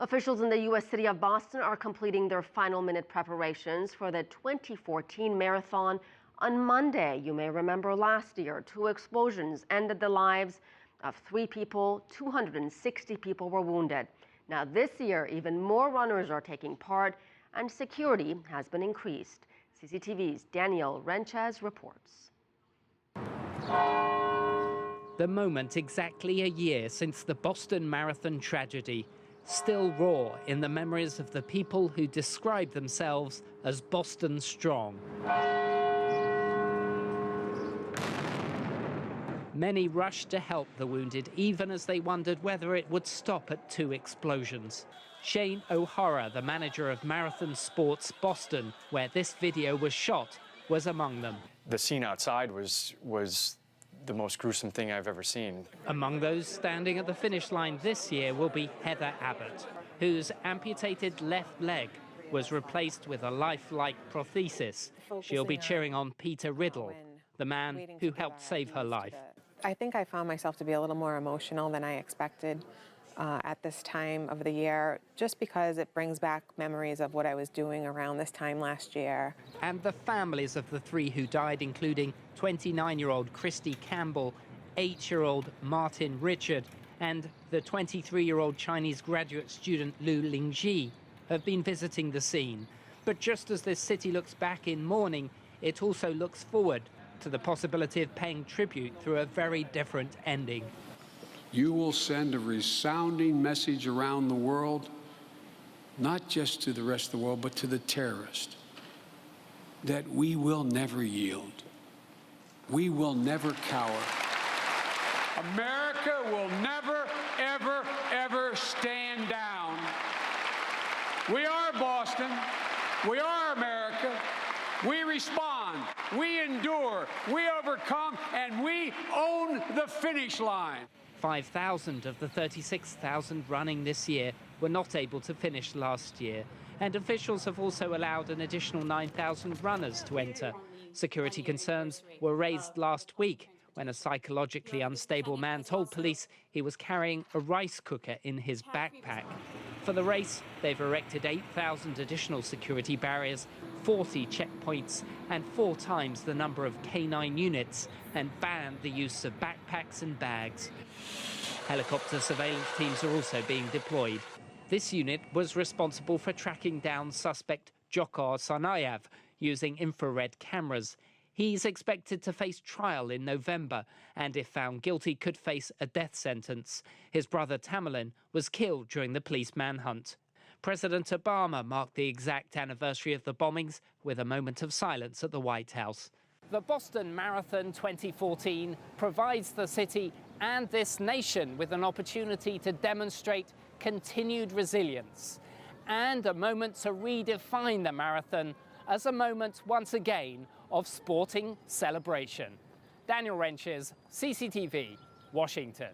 Officials in the U.S. city of Boston are completing their final minute preparations for the 2014 marathon. On Monday, you may remember last year, 2 explosions ended the lives of 3 people, 260 people were wounded. Now this year, even more runners are taking part and security has been increased. CCTV's Ryntjes reports. The moment exactly a year since the Boston Marathon tragedy, still raw in the memories of the people who describe themselves as Boston Strong. Many rushed to help the wounded, even as they wondered whether it would stop at 2 explosions. Shane O'Hara, the manager of Marathon Sports Boston, where this video was shot, was among them. The scene outside was the most gruesome thing I've ever seen. Among those standing at the finish line this year will be Heather Abbott, whose amputated left leg was replaced with a lifelike prosthesis. She'll be cheering on Peter Riddle, the man who helped save her life. I think I found myself to be a little more emotional than I expected at this time of the year, just because it brings back memories of what I was doing around this time last year. And the families of the 3 who died, including 29-year-old Christy Campbell, 8-year-old Martin Richard, and the 23-year-old Chinese graduate student Lu Lingji, have been visiting the scene. But just as this city looks back in mourning, it also looks forward to the possibility of paying tribute through a very different ending. You will send a resounding message around the world, not just to the rest of the world, but to the terrorists, that we will never yield. We will never cower. America will never, ever, ever stand down. We are Boston. We are America. We respond, we endure, we overcome, and we own the finish line. 5,000 of the 36,000 running this year were not able to finish last year, and officials have also allowed an additional 9,000 runners to enter. Security concerns were raised last week when a psychologically unstable man told police he was carrying a rice cooker in his backpack. For the race, they've erected 8,000 additional security barriers, 40 checkpoints, and 4 times the number of K9 units, and banned the use of backpacks and bags. Helicopter surveillance teams are also being deployed. This unit was responsible for tracking down suspect Dzhokhar Tsarnaev using infrared cameras. He's expected to face trial in November, and if found guilty, could face a death sentence. His brother Tamerlan was killed during the police manhunt. President Obama marked the exact anniversary of the bombings with a moment of silence at the White House. The Boston Marathon 2014 provides the city and this nation with an opportunity to demonstrate continued resilience and a moment to redefine the marathon as a moment, once again, of sporting celebration. Ryntjes, CCTV, Washington.